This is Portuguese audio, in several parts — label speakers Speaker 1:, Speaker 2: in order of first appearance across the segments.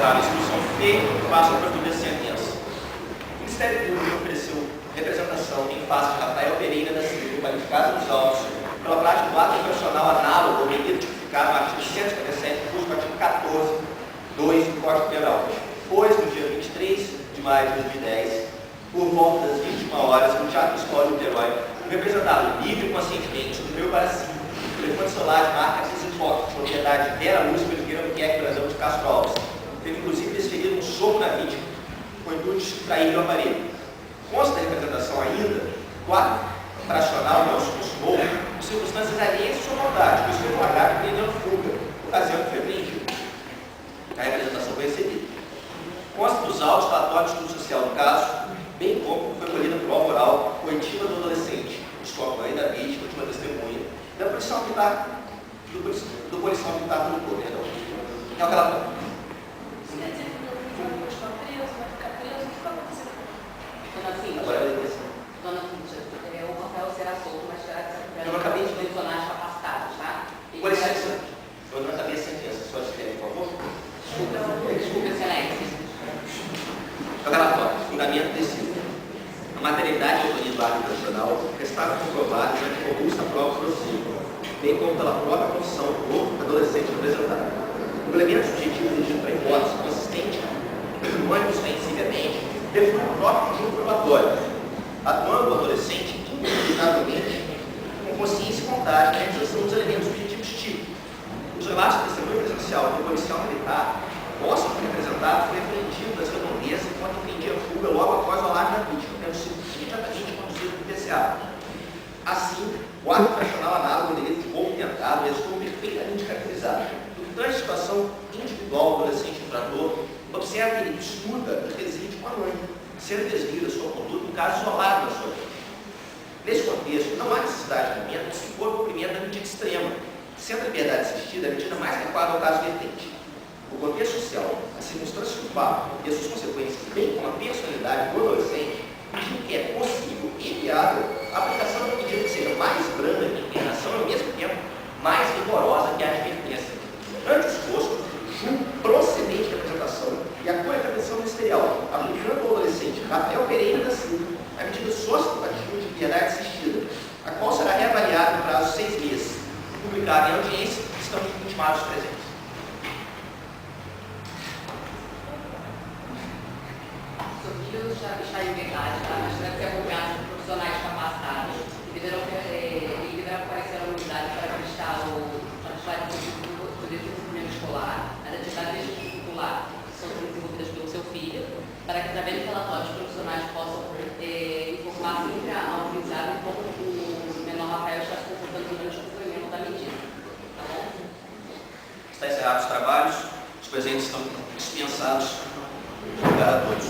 Speaker 1: encerrada a instrução feita, passo para a sentença. O Ministério Público ofereceu representação em face de Rafael Pereira da Silva, qualificado nos autos, pela prática do ato infracional análogo ao delito tipificado no artigo 157, cujo artigo 14, 2 do Código Penal. Pois, no dia 23 de maio de 2010, por volta das 21 horas, no Teatro Escola de Niterói, o representado livre e conscientemente subiu para si o telefone celular de marca Sisifox, propriedade de Vera Lúcia Oliveira Albuquerque, Brasil de Castro Alves. Teve inclusive desferido um soco na vítima, com o intuito de extrair o aparelho. Consta da representação ainda, quadro fracional não se consumou, por circunstâncias alheias de sua vontade, pois foi flagrado prendendo fuga, ocasião que foi apreendido. A representação foi recebida. Consta dos autos relatórios de estudo social do caso, bem como foi colhida prova oral coletiva do adolescente, de sua mãe, da vítima, de uma testemunha, da policial militar, do policial militar do corpo, perdão. É o relatório. Agora é
Speaker 2: Dona Cíntia, o Rafael será solto, mas será que
Speaker 1: eu não acabei de
Speaker 2: personagens afastados, tá?
Speaker 1: Com licença, eu não acabei a sentença, só assistente, por favor.
Speaker 2: Desculpa, excelência.
Speaker 1: É o relatório, fundamento decidido. A materialidade do autoria do ato infracional estava comprovada mediante robusta prova possível, bem como pela própria confissão do adolescente representado. O elemento subjetivo exigido para a hipótese consistente, ostensivamente, define o próprio conjunto probatório, atuando o adolescente indubitavelmente com consciência e vontade na realização dos elementos objetivos típicos. Os relatos de testemunho presencial do policial militar mostram que o representado foi apreendido das redondezas enquanto empreendia a fuga logo após o alarme da vítima, tendo sido imediatamente conduzido para o PCA. Assim, o ato infracional análogo ao delito de roubo tentado resultou perfeitamente caracterizado. No que tange a situação individual do adolescente infrator, observa que ele estuda e reside com a mãe, sendo desvio da sua conduta um caso isolado da sua vida. Nesse contexto, não há necessidade de momento de se impor o cumprimento da medida extrema, sendo a liberdade assistida a medida mais adequada ao caso vertente. O contexto social, as circunstâncias do fato e as suas consequências, bem como a personalidade do adolescente, indicam que é possível e viável a aplicação de uma medida que seja mais branda que a internação e, ao mesmo tempo, mais rigorosa que a advertência. Ante o exposto, julgo procedente da apresentação e a intervenção ministerial, aplicando ao adolescente Rafael Pereira da Silva a medida socioeducativa de liberdade assistida, a qual será reavaliada no prazo de 6 meses, publicada em audiência, estão intimados presentes.
Speaker 2: Seu filho está em liberdade, tá? Mas deve ser acompanhado por profissionais capacitados e deverão comparecer à unidade para prestar o desenvolvimento escolar, as atividades extracurriculares que são desenvolvidas pelo seu filho, para que, através de relatórios profissionais, possam informar sempre ao utilizado como o menor Rafael está se comportando durante o cumprimento da medida. Tá bom?
Speaker 1: Está encerrados os trabalhos, os presentes estão dispensados. Obrigado a todos.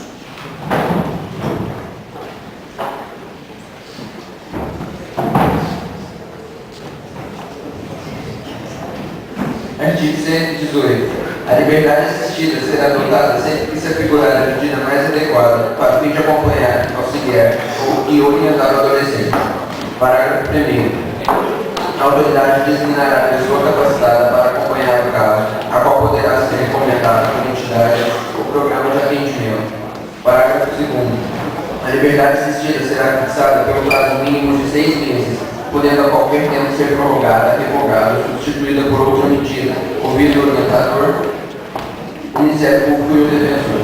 Speaker 3: Artigo 118. A liberdade assistida será adotada sempre que se afigurar a medida mais adequada para o fim de acompanhar, auxiliar e orientar o adolescente. Parágrafo 1º. A autoridade designará a pessoa capacitada para acompanhar o caso, a qual poderá ser encomendada por entidade ou programa de atendimento. Parágrafo 2º. A liberdade assistida será fixada pelo prazo mínimo de 6 meses, podendo a qualquer tempo ser prorrogada, revogada ou substituída por outra medida, ouvido o orientador, o Ministério Público e o defensor.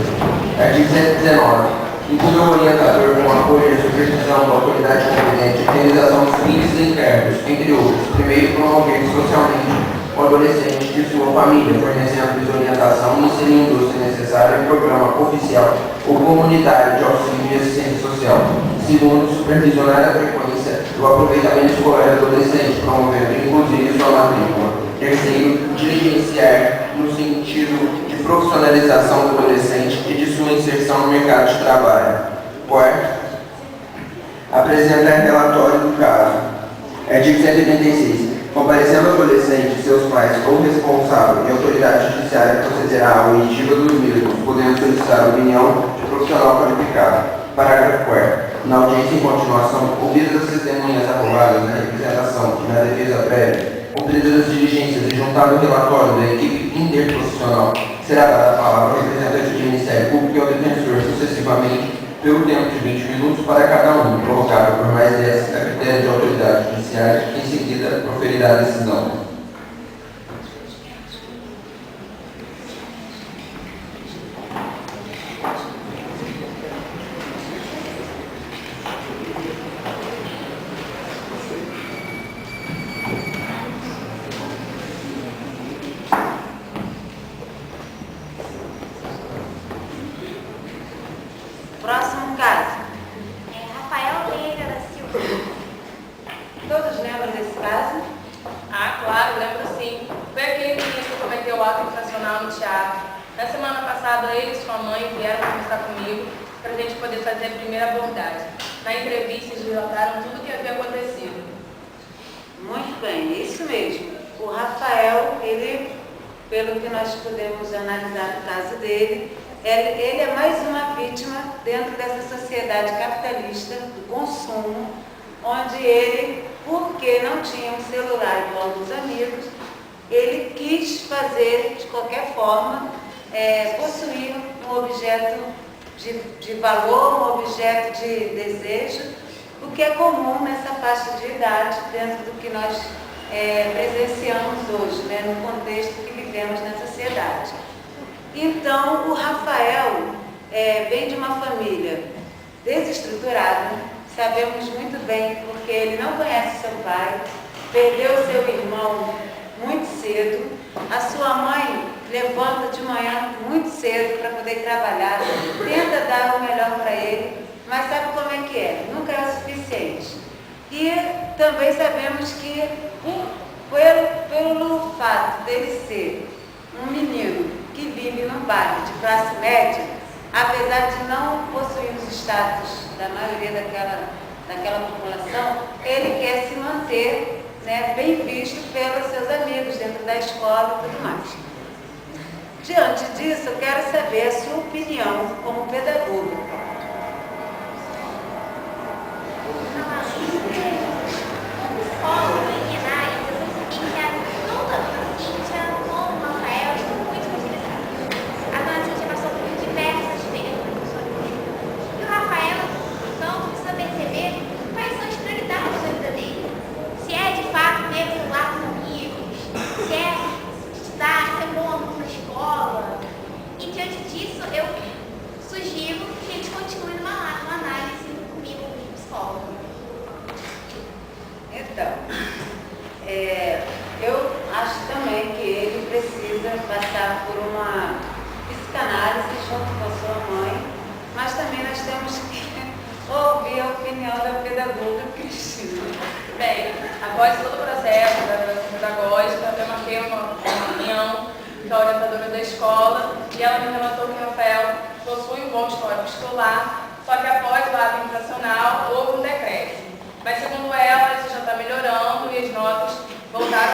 Speaker 3: Artigo 119. Inclui o orientador com apoio e supervisão da autoridade competente a realização dos fins e encargos, entre outros. Primeiro, promover socialmente o adolescente e sua família, fornecendo-lhes orientação e inserindo, se necessário, em programa oficial ou comunitário de auxílio e assistência social. Segundo, supervisionar a frequência do aproveitamento escolar do adolescente, promovendo inclusive sua matrícula. Terceiro, diligenciar no sentido de profissionalização do adolescente e de sua inserção no mercado de trabalho. Quarto, apresentar relatório do caso. Artigo 186. Comparecendo o adolescente, seus pais ou responsável e a autoridade judiciária procederá à oitiva dos mesmos, podendo solicitar a opinião de profissional qualificado. Parágrafo 4º. Na audiência em continuação, ouvidas as testemunhas arrogadas na representação e na defesa prévia, cumpridas as diligências e juntado o relatório da equipe interprofissional, será dada a palavra ao representante Ministério Público e ao defensor, sucessivamente, pelo tempo de 20 minutos para cada um, prorrogável por mais 10 a critério de autoridade judiciária, em seguida proferirá a decisão.
Speaker 4: Próximo caso.
Speaker 5: Rafael Veiga da Silva.
Speaker 4: Todos lembram desse caso?
Speaker 6: Ah, claro, lembro sim. Foi aquele menino que cometeu o ato infracional no teatro. Na semana passada, ele e sua mãe vieram conversar comigo para a gente poder fazer a primeira abordagem. Na entrevista, eles relataram tudo o que havia acontecido.
Speaker 4: Muito bem, isso mesmo. O Rafael, ele, pelo que nós podemos analisar no caso dele, ele é mais uma vítima dentro dessa sociedade capitalista do consumo, onde ele, porque não tinha um celular igual dos amigos, ele quis fazer, de qualquer forma, possuir um objeto de valor, um objeto de desejo, o que é comum nessa faixa de idade, dentro do que nós presenciamos hoje, né, no contexto que vivemos na sociedade. Então, o Rafael vem de uma família desestruturada, sabemos muito bem, porque ele não conhece seu pai, perdeu seu irmão muito cedo, a sua mãe levanta de manhã muito cedo para poder trabalhar, tenta dar o melhor para ele, mas sabe como é que é? Nunca é o suficiente. E também sabemos que, pelo fato dele ser um menino que vive num bairro de classe média, apesar de não possuir os status da maioria daquela população, ele quer se manter, né, bem visto pelos seus amigos dentro da escola e tudo mais. Diante disso, eu quero saber a sua opinião como pedagoga. Eu acho também que ele precisa passar por uma psicanálise junto com a sua mãe, mas também nós temos que ouvir a opinião da pedagoga Cristina.
Speaker 6: Bem, após todo o processo da avaliação pedagógica, eu marquei uma reunião com a orientadora da escola e ela me relatou que o Rafael possui um bom histórico escolar, só que após o ato infracional houve um decréscimo. Mas segundo ela, isso já está melhorando e as notas voltaram